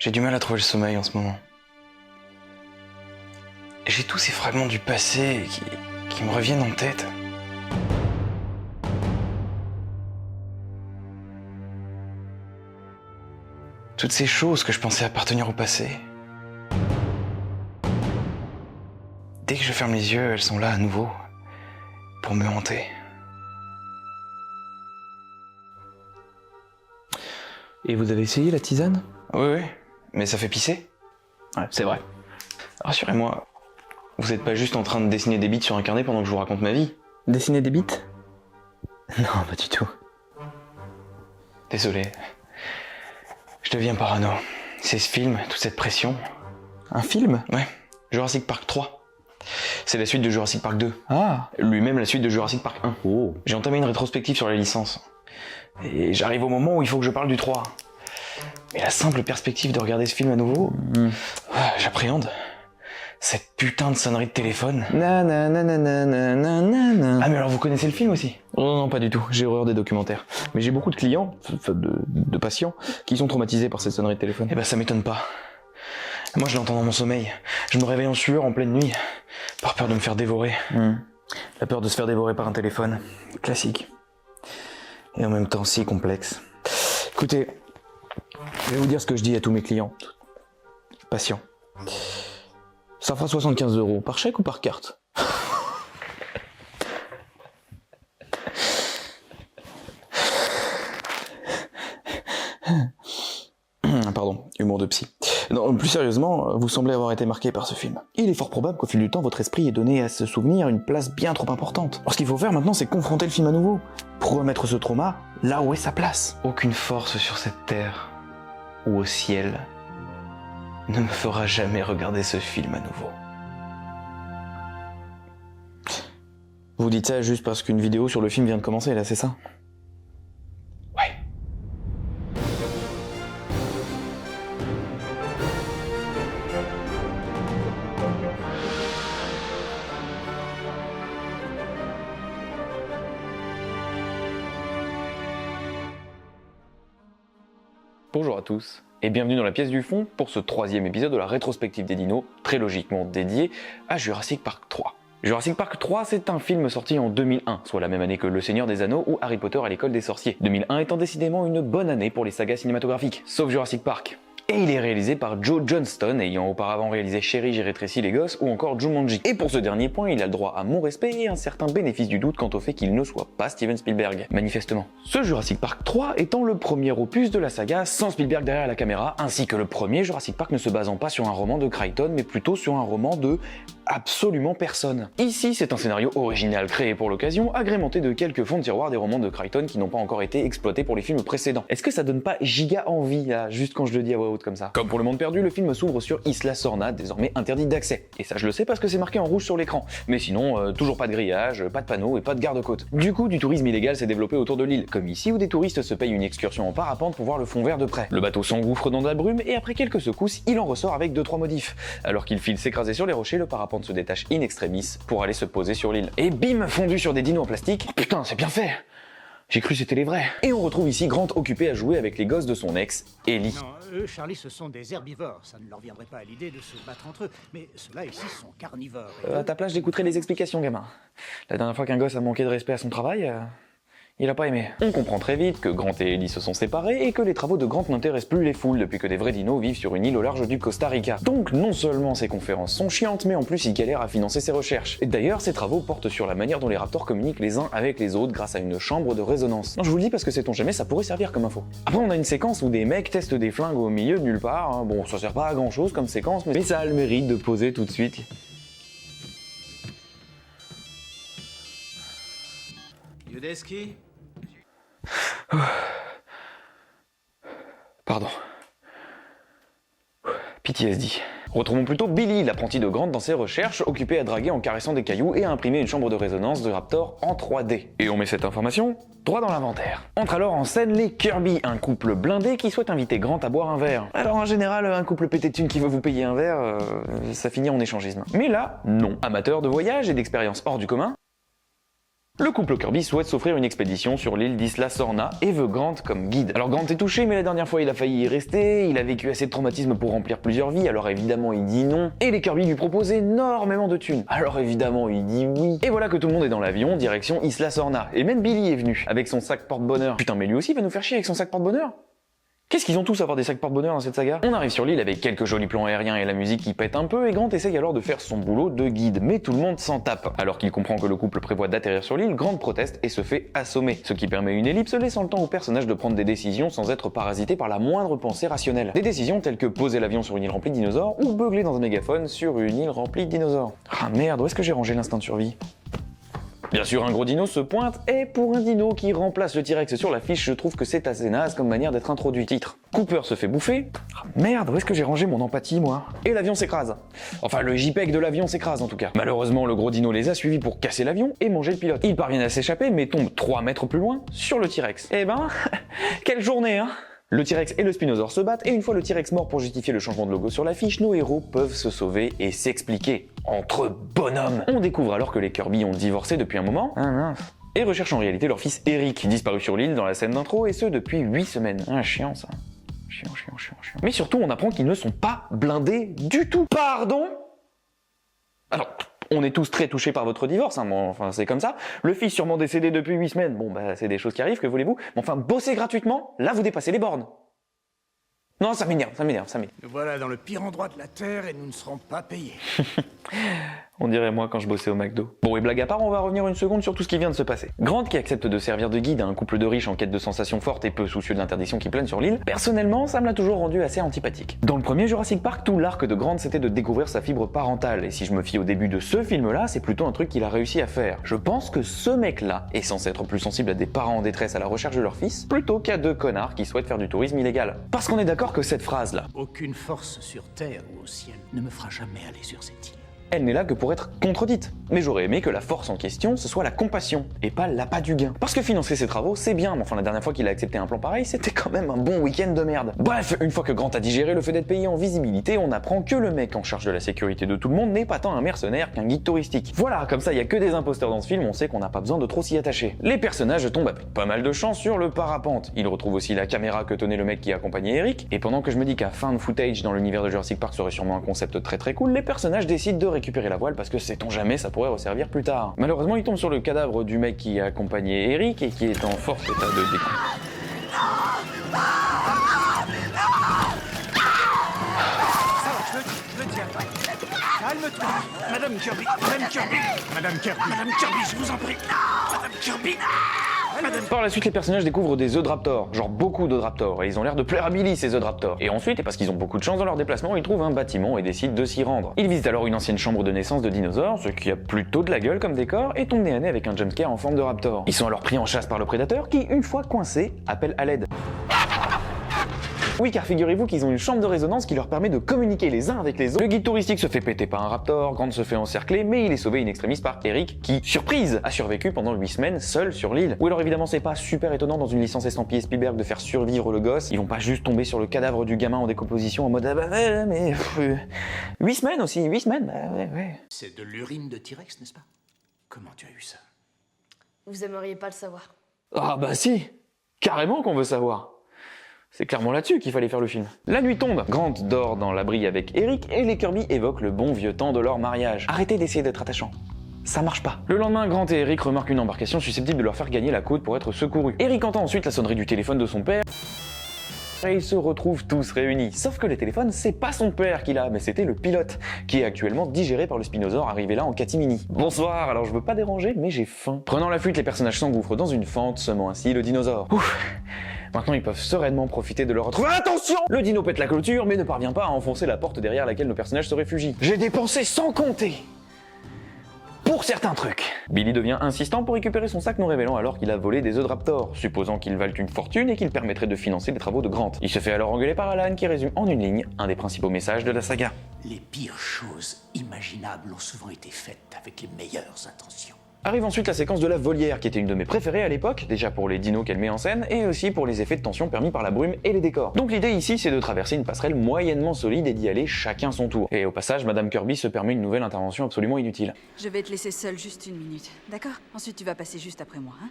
J'ai du mal à trouver le sommeil en ce moment. J'ai tous ces fragments du passé qui me reviennent en tête. Toutes ces choses que je pensais appartenir au passé. Dès que je ferme les yeux, elles sont là à nouveau, pour me hanter. Et vous avez essayé la tisane? Oui, mais ça fait pisser. Ouais, c'est vrai. Rassurez-moi, vous n'êtes pas juste en train de dessiner des bites sur un carnet pendant que je vous raconte ma vie. Dessiner des bites? Non, pas du tout. Désolé. Je deviens parano. C'est ce film, toute cette pression. Un film? Ouais, Jurassic Park 3. C'est la suite de Jurassic Park 2. Ah. Lui-même la suite de Jurassic Park 1. Oh. J'ai entamé une rétrospective sur la licence. Et j'arrive au moment où il faut que je parle du 3. Mais la simple perspective de regarder ce film à nouveau, j'appréhende. Cette putain de sonnerie de téléphone. Ah mais alors vous connaissez le film aussi? Non, non, pas du tout. J'ai horreur des documentaires. Mais j'ai beaucoup de clients, de patients, qui sont traumatisés par cette sonnerie de téléphone. Eh ben ça m'étonne pas. Moi je l'entends dans mon sommeil. Je me réveille en sueur en pleine nuit, par peur de me faire dévorer. La peur de se faire dévorer par un téléphone. Classique. Et en même temps si complexe. Écoutez, je vais vous dire ce que je dis à tous mes clients. Patient. Ça fera 75 €, par chèque ou par carte? Pardon, humour de psy. Non, plus sérieusement, vous semblez avoir été marqué par ce film. Il est fort probable qu'au fil du temps, votre esprit ait donné à ce souvenir une place bien trop importante. Alors ce qu'il faut faire maintenant, c'est confronter le film à nouveau, pour remettre ce trauma là où est sa place. Aucune force sur cette terre, ou au ciel, ne me fera jamais regarder ce film à nouveau. Vous dites ça juste parce qu'une vidéo sur le film vient de commencer, là, c'est ça? Ouais. Bonjour à tous et bienvenue dans la pièce du fond pour ce 3e épisode de la rétrospective des dinos, très logiquement dédié à Jurassic Park 3. Jurassic Park 3, c'est un film sorti en 2001, soit la même année que Le Seigneur des Anneaux ou Harry Potter à l'école des sorciers. 2001 étant décidément une bonne année pour les sagas cinématographiques, sauf Jurassic Park. Et il est réalisé par Joe Johnston, ayant auparavant réalisé Chérie, j'ai rétréci les gosses ou encore Jumanji. Et pour ce dernier point, il a le droit à mon respect et un certain bénéfice du doute quant au fait qu'il ne soit pas Steven Spielberg, manifestement. Ce Jurassic Park 3 étant le premier opus de la saga sans Spielberg derrière la caméra, ainsi que le premier Jurassic Park ne se basant pas sur un roman de Crichton, mais plutôt sur un roman de absolument personne. Ici, c'est un scénario original créé pour l'occasion, agrémenté de quelques fonds de tiroir des romans de Crichton qui n'ont pas encore été exploités pour les films précédents. Est-ce que ça donne pas giga envie, là, juste quand je le dis à voix haute comme ça? Comme pour Le Monde Perdu, le film s'ouvre sur Isla Sorna, désormais interdit d'accès. Et ça, je le sais parce que c'est marqué en rouge sur l'écran. Mais sinon, toujours pas de grillage, pas de panneaux et pas de garde-côte. Du coup, du tourisme illégal s'est développé autour de l'île, comme ici où des touristes se payent une excursion en parapente pour voir le fond vert de près. Le bateau s'engouffre dans de la brume et après quelques secousses, il en ressort avec 2-3 modifs. Alors qu'il file s'écraser sur les rochers, le parapente se détache in extremis pour aller se poser sur l'île. Et bim, fondu sur des dinos en plastique. Oh, putain, c'est bien fait! J'ai cru c'était les vrais. Et on retrouve ici Grant occupé à jouer avec les gosses de son ex, Ellie. Non, eux, Charlie, ce sont des herbivores. Ça ne leur viendrait pas à l'idée de se battre entre eux. Mais ceux-là ici sont carnivores. Et À ta place, j'écouterai les explications, gamin. La dernière fois qu'un gosse a manqué de respect à son travail, il a pas aimé. On comprend très vite que Grant et Ellie se sont séparés et que les travaux de Grant n'intéressent plus les foules depuis que des vrais dinos vivent sur une île au large du Costa Rica. Donc non seulement ses conférences sont chiantes, mais en plus il galère à financer ses recherches. Et d'ailleurs, ses travaux portent sur la manière dont les raptors communiquent les uns avec les autres grâce à une chambre de résonance. Non, je vous le dis parce que sait-on jamais, ça pourrait servir comme info. Après, on a une séquence où des mecs testent des flingues au milieu de nulle part. Hein. Bon, ça sert pas à grand chose comme séquence, mais ça a le mérite de poser tout de suite. Yudeski? Pardon. PTSD. Retrouvons plutôt Billy, l'apprenti de Grant dans ses recherches, occupé à draguer en caressant des cailloux et à imprimer une chambre de résonance de Raptor en 3D. Et on met cette information droit dans l'inventaire. Entre alors en scène les Kirby, un couple blindé qui souhaite inviter Grant à boire un verre. Alors en général, un couple pété de thunes qui veut vous payer un verre, ça finit en échangisme. Mais là, non. Amateur de voyage et d'expériences hors du commun, Le couple Kirby souhaite s'offrir une expédition sur l'île d'Isla Sorna et veut Grant comme guide. Alors Grant est touché, mais la dernière fois il a failli y rester, il a vécu assez de traumatisme pour remplir plusieurs vies, alors évidemment il dit non, et les Kirby lui proposent énormément de thunes. Alors évidemment il dit oui. Et voilà que tout le monde est dans l'avion, direction Isla Sorna. Et même Billy est venu, avec son sac porte-bonheur. Putain mais lui aussi il va nous faire chier avec son sac porte-bonheur. Qu'est-ce qu'ils ont tous à avoir des sacs porte-bonheur dans cette saga? On arrive sur l'île avec quelques jolis plans aériens et la musique qui pète un peu, et Grant essaye alors de faire son boulot de guide, mais tout le monde s'en tape. Alors qu'il comprend que le couple prévoit d'atterrir sur l'île, Grant proteste et se fait assommer, ce qui permet une ellipse laissant le temps au personnage de prendre des décisions sans être parasité par la moindre pensée rationnelle. Des décisions telles que poser l'avion sur une île remplie de dinosaures ou beugler dans un mégaphone sur une île remplie de dinosaures. Ah merde, où est-ce que j'ai rangé l'instinct de survie? Bien sûr, un gros dino se pointe, et pour un dino qui remplace le T-Rex sur l'affiche, je trouve que c'est assez naze comme manière d'être introduit. Titre. Cooper se fait bouffer. Ah, merde, où est-ce que j'ai rangé mon empathie, moi? Et l'avion s'écrase. Enfin, le JPEG de l'avion s'écrase en tout cas. Malheureusement, le gros dino les a suivis pour casser l'avion et manger le pilote. Ils parviennent à s'échapper, mais tombent 3 mètres plus loin sur le T-Rex. Eh ben, quelle journée, hein? Le T-Rex et le Spinosaure se battent, et une fois le T-Rex mort pour justifier le changement de logo sur l'affiche, nos héros peuvent se sauver et s'expliquer. Entre bonhommes. On découvre alors que les Kirby ont divorcé depuis un moment. Ah mince. Et recherchent en réalité leur fils Eric, disparu sur l'île dans la scène d'intro, et ce depuis 8 semaines. Ah, chiant ça. Chiant. Mais surtout, on apprend qu'ils ne sont pas blindés du tout. Pardon? Alors, on est tous très touchés par votre divorce, hein, bon, enfin c'est comme ça. Le fils sûrement décédé depuis 8 semaines, bon bah c'est des choses qui arrivent, que voulez-vous. Mais enfin, bosser gratuitement, là vous dépassez les bornes. Non, ça m'énerve. Nous voilà dans le pire endroit de la Terre et nous ne serons pas payés. On dirait moi quand je bossais au McDo. Bon, et blague à part, on va revenir une seconde sur tout ce qui vient de se passer. Grant, qui accepte de servir de guide à un couple de riches en quête de sensations fortes et peu soucieux de l'interdiction qui plane sur l'île, personnellement, ça me l'a toujours rendu assez antipathique. Dans le premier Jurassic Park, tout l'arc de Grant c'était de découvrir sa fibre parentale, et si je me fie au début de ce film-là, c'est plutôt un truc qu'il a réussi à faire. Je pense que ce mec-là est censé être plus sensible à des parents en détresse à la recherche de leur fils, plutôt qu'à 2 connards qui souhaitent faire du tourisme illégal. Parce qu'on est d'accord que cette phrase-là, Aucune force sur Terre ou au ciel ne me fera jamais aller sur cette île. elle n'est là que pour être contredite. Mais j'aurais aimé que la force en question, ce soit la compassion, et pas l'appât du gain. Parce que financer ses travaux, c'est bien, mais enfin la dernière fois qu'il a accepté un plan pareil, c'était quand même un bon week-end de merde. Bref, une fois que Grant a digéré le fait d'être payé en visibilité, on apprend que le mec en charge de la sécurité de tout le monde n'est pas tant un mercenaire qu'un guide touristique. Voilà, comme ça il y a que des imposteurs dans ce film, on sait qu'on n'a pas besoin de trop s'y attacher. Les personnages tombent avec pas mal de chance sur le parapente. Ils retrouvent aussi la caméra que tenait le mec qui accompagnait Eric, et pendant que je me dis qu'un fan footage dans l'univers de Jurassic Park serait sûrement un concept très cool, les personnages décident de récupérer la voile parce que sait-on jamais, ça pourrait resservir plus tard. Malheureusement, il tombe sur le cadavre du mec qui accompagnait Eric et qui est en fort état de découpe. Je le tiens. Calme-toi. Madame Kirby, je vous en prie. Madame Kirby. Par la suite, les personnages découvrent des œufs de raptor, genre beaucoup d'œufs de raptor, et ils ont l'air de plaire à Billy ces œufs de raptor. Et ensuite, et parce qu'ils ont beaucoup de chance dans leur déplacement, ils trouvent un bâtiment et décident de s'y rendre. Ils visitent alors une ancienne chambre de naissance de dinosaures, ce qui a plutôt de la gueule comme décor, et tombent nez à nez avec un jumpscare en forme de raptor. Ils sont alors pris en chasse par le prédateur qui, une fois coincé, appelle à l'aide. Oui, car figurez-vous qu'ils ont une chambre de résonance qui leur permet de communiquer les uns avec les autres. Le guide touristique se fait péter par un raptor, Grant se fait encercler, mais il est sauvé in extremis par Eric qui, surprise, a survécu pendant 8 semaines seul sur l'île. Ou alors évidemment c'est pas super étonnant dans une licence estampillée Spielberg de faire survivre le gosse, ils vont pas juste tomber sur le cadavre du gamin en décomposition en mode ah bah ouais, mais 8 semaines aussi, 8 semaines, bah ouais. C'est de l'urine de T-Rex, n'est-ce pas? Comment tu as eu ça? Vous aimeriez pas le savoir. Ah bah si, carrément qu'on veut savoir. C'est clairement là-dessus qu'il fallait faire le film. La nuit tombe, Grant dort dans l'abri avec Eric et les Kirby évoquent le bon vieux temps de leur mariage. Arrêtez d'essayer d'être attachant. Ça marche pas. Le lendemain, Grant et Eric remarquent une embarcation susceptible de leur faire gagner la côte pour être secourus. Eric entend ensuite la sonnerie du téléphone de son père et ils se retrouvent tous réunis. Sauf que le téléphone, c'est pas son père qui l'a, mais c'était le pilote, qui est actuellement digéré par le Spinosaure arrivé là en catimini. Bonsoir, alors je veux pas déranger, mais j'ai faim. Prenant la fuite, les personnages s'engouffrent dans une fente, semant ainsi le dinosaure. Ouf. Maintenant, ils peuvent sereinement profiter de leur retrouver. Attention! Le dino pète la clôture, mais ne parvient pas à enfoncer la porte derrière laquelle nos personnages se réfugient. J'ai dépensé sans compter pour certains trucs. Billy devient insistant pour récupérer son sac non révélant alors qu'il a volé des œufs de raptor, supposant qu'ils valent une fortune et qu'ils permettraient de financer les travaux de Grant. Il se fait alors engueuler par Alan qui résume en une ligne un des principaux messages de la saga. Les pires choses imaginables ont souvent été faites avec les meilleures intentions. Arrive ensuite la séquence de la volière, qui était une de mes préférées à l'époque, déjà pour les dinos qu'elle met en scène, et aussi pour les effets de tension permis par la brume et les décors. Donc l'idée ici, c'est de traverser une passerelle moyennement solide et d'y aller chacun son tour. Et au passage, Madame Kirby se permet une nouvelle intervention absolument inutile. Je vais te laisser seule juste 1 minute, d'accord? Ensuite tu vas passer juste après moi, hein?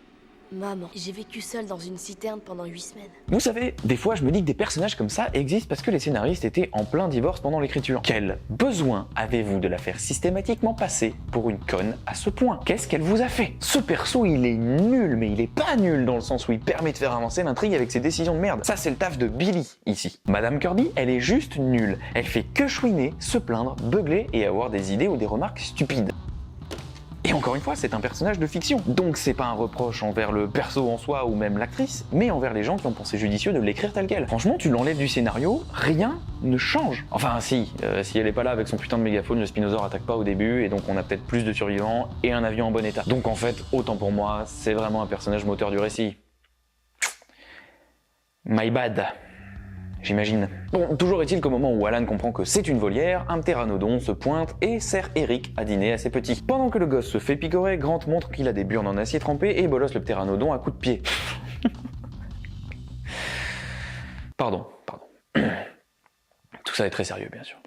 Maman, j'ai vécu seule dans une citerne pendant 8 semaines. Vous savez, des fois je me dis que des personnages comme ça existent parce que les scénaristes étaient en plein divorce pendant l'écriture. Quel besoin avez-vous de la faire systématiquement passer pour une conne à ce point? Qu'est-ce qu'elle vous a fait? Ce perso il est nul, mais il est pas nul dans le sens où il permet de faire avancer l'intrigue avec ses décisions de merde. Ça c'est le taf de Billy ici. Madame Kirby, elle est juste nulle. Elle fait que chouiner, se plaindre, beugler et avoir des idées ou des remarques stupides. Et encore une fois, c'est un personnage de fiction, donc c'est pas un reproche envers le perso en soi ou même l'actrice, mais envers les gens qui ont pensé judicieux de l'écrire tel quel. Franchement, tu l'enlèves du scénario, rien ne change. Enfin si elle est pas là avec son putain de mégaphone, le Spinosaure attaque pas au début, et donc on a peut-être plus de survivants et un avion en bon état. Donc en fait, autant pour moi, c'est vraiment un personnage moteur du récit. My bad. J'imagine. Bon, toujours est-il qu'au moment où Alan comprend que c'est une volière, un ptéranodon se pointe et sert Eric à dîner à ses petits. Pendant que le gosse se fait picorer, Grant montre qu'il a des burnes en acier trempé et bolosse le ptéranodon à coups de pied. Pardon. Tout ça est très sérieux, bien sûr.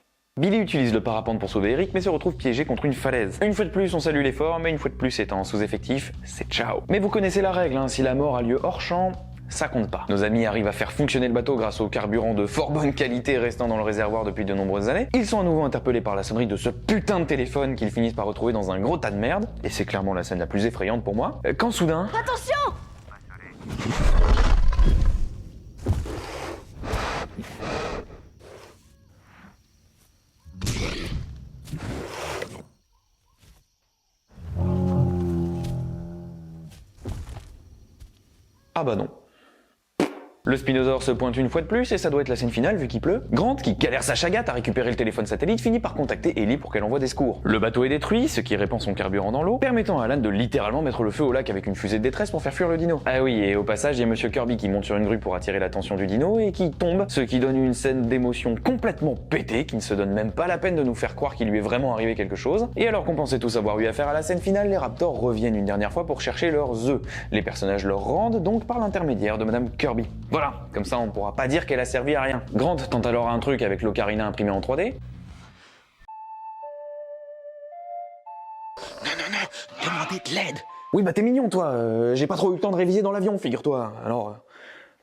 Billy utilise le parapente pour sauver Eric, mais se retrouve piégé contre une falaise. Une fois de plus, on salue l'effort, mais une fois de plus, étant en sous-effectif, c'est ciao. Mais vous connaissez la règle, hein, si la mort a lieu hors champ, ça compte pas. Nos amis arrivent à faire fonctionner le bateau grâce au carburant de fort bonne qualité restant dans le réservoir depuis de nombreuses années. Ils sont à nouveau interpellés par la sonnerie de ce putain de téléphone qu'ils finissent par retrouver dans un gros tas de merde, et c'est clairement la scène la plus effrayante pour moi, quand soudain... Attention! Ah bah non. Le Spinosaure se pointe une fois de plus et ça doit être la scène finale vu qu'il pleut. Grant, qui galère sa chagate à récupérer le téléphone satellite, finit par contacter Ellie pour qu'elle envoie des secours. Le bateau est détruit, ce qui répand son carburant dans l'eau, permettant à Alan de littéralement mettre le feu au lac avec une fusée de détresse pour faire fuir le dino. Ah oui, et au passage, il y a Monsieur Kirby qui monte sur une grue pour attirer l'attention du dino et qui tombe, ce qui donne une scène d'émotion complètement pétée, qui ne se donne même pas la peine de nous faire croire qu'il lui est vraiment arrivé quelque chose. Et alors qu'on pensait tous avoir eu affaire à la scène finale, les Raptors reviennent une dernière fois pour chercher leurs œufs. Les personnages leur rendent donc par l'intermédiaire de Madame Kirby. Voilà, comme ça on pourra pas dire qu'elle a servi à rien. Grant tente alors un truc avec l'ocarina imprimé en 3D. Non, demandez de l'aide. Oui bah t'es mignon toi, j'ai pas trop eu le temps de réviser dans l'avion, figure-toi. Alors...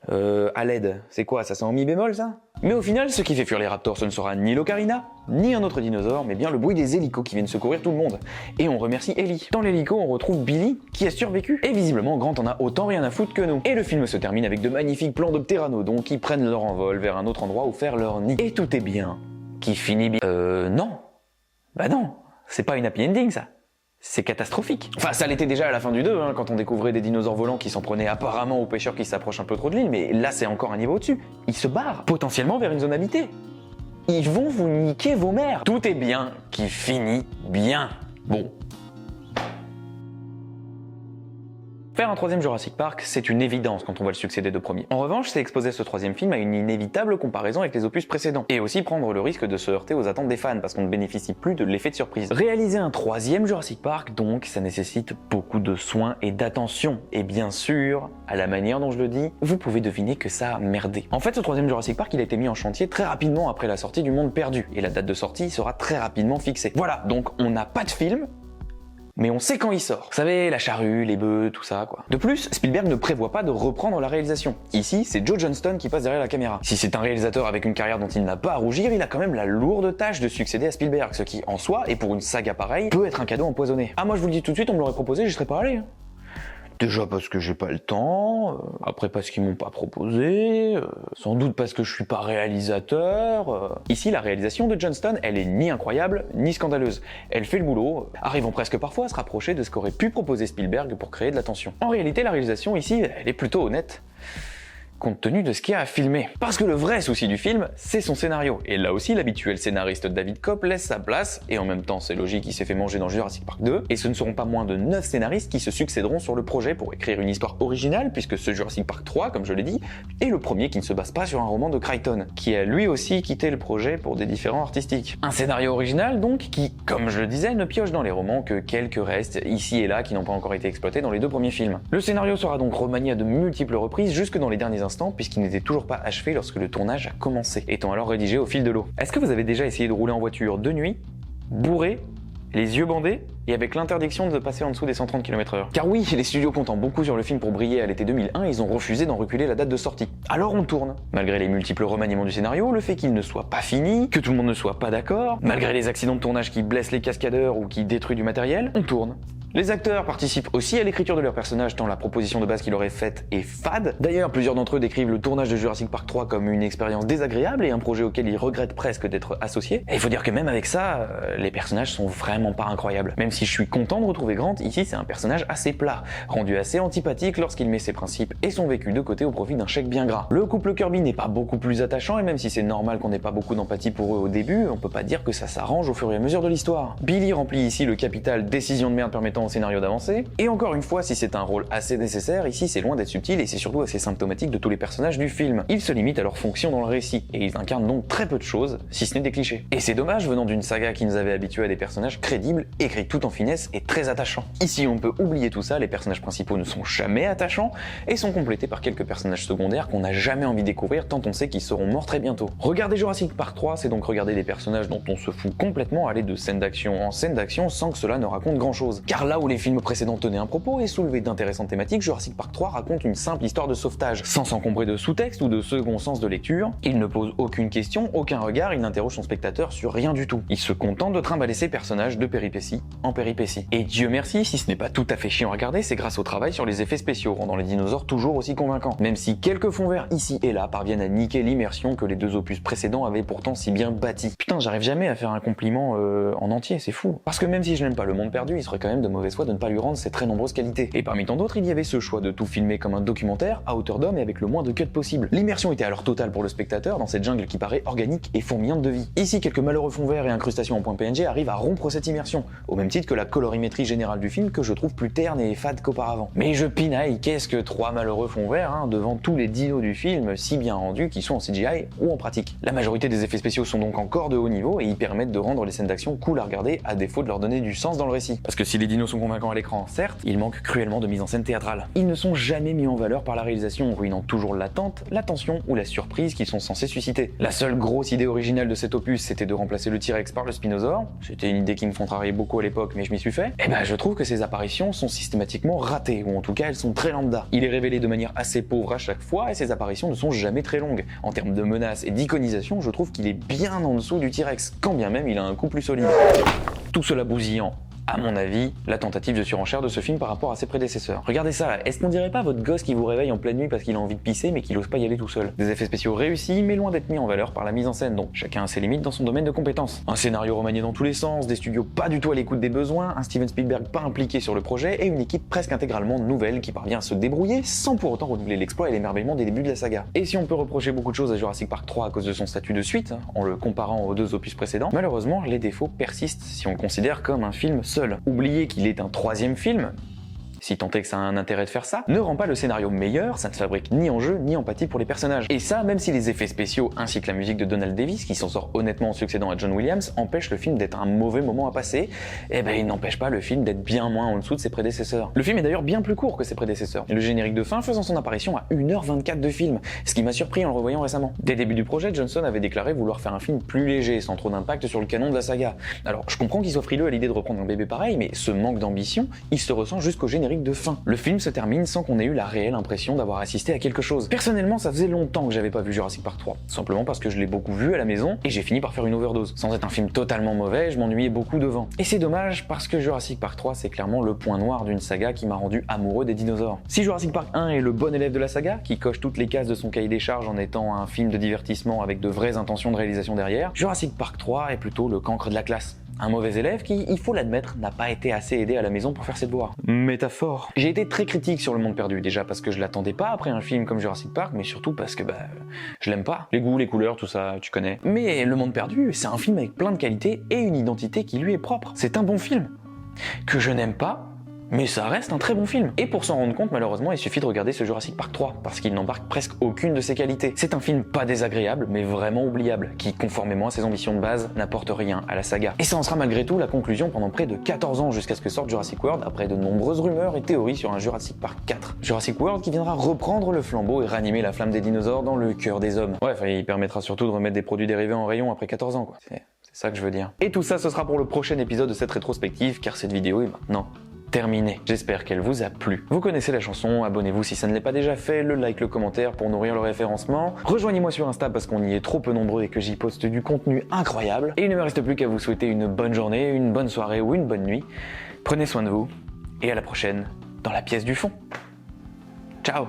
à l'aide, c'est quoi, ça c'est en mi bémol ça? Mais au final, ce qui fait fuir les Raptors, ce ne sera ni l'ocarina, ni un autre dinosaure, mais bien le bruit des hélicos qui viennent secourir tout le monde. Et on remercie Ellie. Dans l'hélico, on retrouve Billy, qui a survécu. Et visiblement, Grant en a autant rien à foutre que nous. Et le film se termine avec de magnifiques plans de ptéranodons qui prennent leur envol vers un autre endroit où faire leur nid. Et tout est bien. Qui finit bien. Non. Bah non, c'est pas une happy ending ça. C'est catastrophique. Enfin, ça l'était déjà à la fin du 2, hein, quand on découvrait des dinosaures volants qui s'en prenaient apparemment aux pêcheurs qui s'approchent un peu trop de l'île, mais là c'est encore un niveau au-dessus. Ils se barrent, potentiellement vers une zone habitée. Ils vont vous niquer vos mères. Tout est bien qui finit bien. Bon. Faire un troisième Jurassic Park, c'est une évidence quand on voit le succès des deux premiers. En revanche, c'est exposer ce troisième film à une inévitable comparaison avec les opus précédents. Et aussi prendre le risque de se heurter aux attentes des fans, parce qu'on ne bénéficie plus de l'effet de surprise. Réaliser un troisième Jurassic Park, donc, ça nécessite beaucoup de soins et d'attention. Et bien sûr, à la manière dont je le dis, vous pouvez deviner que ça a merdé. En fait, ce troisième Jurassic Park, il a été mis en chantier très rapidement après la sortie du Monde Perdu. Et la date de sortie sera très rapidement fixée. Voilà, donc on n'a pas de film, mais on sait quand il sort. Vous savez, la charrue, les bœufs, tout ça, quoi. De plus, Spielberg ne prévoit pas de reprendre la réalisation. Ici, c'est Joe Johnston qui passe derrière la caméra. Si c'est un réalisateur avec une carrière dont il n'a pas à rougir, il a quand même la lourde tâche de succéder à Spielberg, ce qui, en soi, et pour une saga pareille, peut être un cadeau empoisonné. Ah, moi je vous le dis tout de suite, on me l'aurait proposé, j'y serais pas allé. Déjà parce que j'ai pas le temps, après parce qu'ils m'ont pas proposé, sans doute parce que je suis pas réalisateur. Ici, la réalisation de Johnston, elle est ni incroyable, ni scandaleuse. Elle fait le boulot, arrivant presque parfois à se rapprocher de ce qu'aurait pu proposer Spielberg pour créer de la tension. En réalité, la réalisation ici, elle est plutôt honnête. compte tenu de ce qu'il y a à filmer. Parce que le vrai souci du film, c'est son scénario. Et là aussi, l'habituel scénariste David Koepp laisse sa place, et en même temps, c'est logique, il s'est fait manger dans Jurassic Park 2, et ce ne seront pas moins de 9 scénaristes qui se succéderont sur le projet pour écrire une histoire originale, puisque ce Jurassic Park 3, comme je l'ai dit, est le premier qui ne se base pas sur un roman de Crichton, qui a lui aussi quitté le projet pour des différents artistiques. Un scénario original donc, qui, comme je le disais, ne pioche dans les romans que quelques restes ici et là qui n'ont pas encore été exploités dans les 2 premiers films. Le scénario sera donc remanié à de multiples reprises jusque dans les derniers instants, puisqu'il n'était toujours pas achevé lorsque le tournage a commencé, étant alors rédigé au fil de l'eau. Est-ce que vous avez déjà essayé de rouler en voiture de nuit, bourré, les yeux bandés et avec l'interdiction de passer en dessous des 130 km/h? Car oui, les studios comptant beaucoup sur le film pour briller à l'été 2001, ils ont refusé d'en reculer la date de sortie. Alors on tourne. Malgré les multiples remaniements du scénario, le fait qu'il ne soit pas fini, que tout le monde ne soit pas d'accord, malgré les accidents de tournage qui blessent les cascadeurs ou qui détruisent du matériel, on tourne. Les acteurs participent aussi à l'écriture de leurs personnages tant la proposition de base qu'ils auraient faite est fade. D'ailleurs, plusieurs d'entre eux décrivent le tournage de Jurassic Park 3 comme une expérience désagréable et un projet auquel ils regrettent presque d'être associés. Et il faut dire que même avec ça, les personnages sont vraiment pas incroyables. Même si je suis content de retrouver Grant, ici c'est un personnage assez plat, rendu assez antipathique lorsqu'il met ses principes et son vécu de côté au profit d'un chèque bien gras. Le couple Kirby n'est pas beaucoup plus attachant et même si c'est normal qu'on n'ait pas beaucoup d'empathie pour eux au début, on peut pas dire que ça s'arrange au fur et à mesure de l'histoire. Billy remplit ici le capital décision de merde permettant au scénario d'avancer, et encore une fois, si c'est un rôle assez nécessaire, ici c'est loin d'être subtil et c'est surtout assez symptomatique de tous les personnages du film. Ils se limitent à leur fonction dans le récit, et ils incarnent donc très peu de choses, si ce n'est des clichés. Et c'est dommage venant d'une saga qui nous avait habitués à des personnages crédibles, écrits tout en finesse et très attachants. Ici on peut oublier tout ça, les personnages principaux ne sont jamais attachants, et sont complétés par quelques personnages secondaires qu'on n'a jamais envie de découvrir tant on sait qu'ils seront morts très bientôt. Regarder Jurassic Park 3, c'est donc regarder des personnages dont on se fout complètement aller de scène d'action en scène d'action sans que cela ne raconte grand chose. Car là où les films précédents tenaient un propos et soulevaient d'intéressantes thématiques, Jurassic Park 3 raconte une simple histoire de sauvetage, sans s'encombrer de sous-texte ou de second sens de lecture. Il ne pose aucune question, aucun regard, il n'interroge son spectateur sur rien du tout. Il se contente de trimballer ses personnages de péripétie en péripétie. Et Dieu merci, si ce n'est pas tout à fait chiant à regarder, c'est grâce au travail sur les effets spéciaux, rendant les dinosaures toujours aussi convaincants. Même si quelques fonds verts ici et là parviennent à niquer l'immersion que les 2 opus précédents avaient pourtant si bien bâti. Putain, j'arrive jamais à faire un compliment en entier, c'est fou. Parce que même si je n'aime pas le monde perdu, il serait quand même de mauvaise foi de ne pas lui rendre ses très nombreuses qualités. Et parmi tant d'autres, il y avait ce choix de tout filmer comme un documentaire, à hauteur d'homme et avec le moins de cuts possible. L'immersion était alors totale pour le spectateur dans cette jungle qui paraît organique et fourmillante de vie. Ici, quelques malheureux fonds verts et incrustations en point PNG arrivent à rompre cette immersion, au même titre que la colorimétrie générale du film que je trouve plus terne et fade qu'auparavant. Mais je pinaille, qu'est-ce que 3 malheureux fonds verts devant tous les dinos du film si bien rendus qu'ils sont en CGI ou en pratique. La majorité des effets spéciaux sont donc encore de haut niveau et ils permettent de rendre les scènes d'action cool à regarder à défaut de leur donner du sens dans le récit. Parce que si les dinos sont convaincants à l'écran, certes, il manque cruellement de mise en scène théâtrale. Ils ne sont jamais mis en valeur par la réalisation, ruinant toujours l'attente, l'attention ou la surprise qu'ils sont censés susciter. La seule grosse idée originale de cet opus, c'était de remplacer le T-Rex par le Spinosaure. C'était une idée qui me contrariait beaucoup à l'époque, mais je m'y suis fait. Et ben je trouve que ces apparitions sont systématiquement ratées, ou en tout cas elles sont très lambda. Il est révélé de manière assez pauvre à chaque fois, et ces apparitions ne sont jamais très longues. En termes de menaces et d'iconisation, je trouve qu'il est bien en dessous du T-Rex, quand bien même il a un coup plus solide. Tout cela bousillant, à mon avis, la tentative de surenchère de ce film par rapport à ses prédécesseurs. Regardez ça là, est-ce qu'on dirait pas votre gosse qui vous réveille en pleine nuit parce qu'il a envie de pisser mais qu'il ose pas y aller tout seul? Des effets spéciaux réussis mais loin d'être mis en valeur par la mise en scène, donc chacun a ses limites dans son domaine de compétences. Un scénario remanié dans tous les sens, des studios pas du tout à l'écoute des besoins, un Steven Spielberg pas impliqué sur le projet et une équipe presque intégralement nouvelle qui parvient à se débrouiller sans pour autant renouveler l'exploit et l'émerveillement des débuts de la saga. Et si on peut reprocher beaucoup de choses à Jurassic Park 3 à cause de son statut de suite, en le comparant aux 2 opus précédents, malheureusement les défauts persistent si on le considère comme un film seul. Oubliez qu'il est un 3e film, si tant est que ça a un intérêt de faire ça, ne rend pas le scénario meilleur, ça ne fabrique ni enjeu ni empathie pour les personnages. Et ça, même si les effets spéciaux ainsi que la musique de Donald Davis, qui s'en sort honnêtement en succédant à John Williams, empêchent le film d'être un mauvais moment à passer, et ben il n'empêche pas le film d'être bien moins en dessous de ses prédécesseurs. Le film est d'ailleurs bien plus court que ses prédécesseurs, et le générique de fin faisant son apparition à 1h24 de film, ce qui m'a surpris en le revoyant récemment. Dès le début du projet, Johnson avait déclaré vouloir faire un film plus léger, sans trop d'impact sur le canon de la saga. Alors je comprends qu'il soit frileux à l'idée de reprendre un bébé pareil, mais ce manque d'ambition, il se ressent jusqu'au générique de fin. Le film se termine sans qu'on ait eu la réelle impression d'avoir assisté à quelque chose. Personnellement, ça faisait longtemps que j'avais pas vu Jurassic Park 3, simplement parce que je l'ai beaucoup vu à la maison et j'ai fini par faire une overdose. Sans être un film totalement mauvais, je m'ennuyais beaucoup devant. Et c'est dommage parce que Jurassic Park 3 c'est clairement le point noir d'une saga qui m'a rendu amoureux des dinosaures. Si Jurassic Park 1 est le bon élève de la saga, qui coche toutes les cases de son cahier des charges en étant un film de divertissement avec de vraies intentions de réalisation derrière, Jurassic Park 3 est plutôt le cancre de la classe. Un mauvais élève qui, il faut l'admettre, n'a pas été assez aidé à la maison pour faire ses devoirs. Métaphore. J'ai été très critique sur Le Monde Perdu, déjà parce que je l'attendais pas après un film comme Jurassic Park, mais surtout parce que je l'aime pas. Les goûts, les couleurs, tout ça, tu connais. Mais Le Monde Perdu, c'est un film avec plein de qualités et une identité qui lui est propre. C'est un bon film. Que je n'aime pas, mais ça reste un très bon film. Et pour s'en rendre compte, malheureusement, il suffit de regarder ce Jurassic Park 3, parce qu'il n'embarque presque aucune de ses qualités. C'est un film pas désagréable, mais vraiment oubliable, qui, conformément à ses ambitions de base, n'apporte rien à la saga. Et ça en sera malgré tout la conclusion pendant près de 14 ans, jusqu'à ce que sorte Jurassic World, après de nombreuses rumeurs et théories sur un Jurassic Park 4. Jurassic World qui viendra reprendre le flambeau et ranimer la flamme des dinosaures dans le cœur des hommes. Bref, il permettra surtout de remettre des produits dérivés en rayon après 14 ans, quoi. C'est ça que je veux dire. Et tout ça, ce sera pour le prochain épisode de cette rétrospective, car cette vidéo est maintenant terminée. J'espère qu'elle vous a plu. Vous connaissez la chanson, abonnez-vous si ça ne l'est pas déjà fait, le like, le commentaire pour nourrir le référencement. Rejoignez-moi sur Insta parce qu'on y est trop peu nombreux et que j'y poste du contenu incroyable. Et il ne me reste plus qu'à vous souhaiter une bonne journée, une bonne soirée ou une bonne nuit. Prenez soin de vous et à la prochaine dans la pièce du fond. Ciao!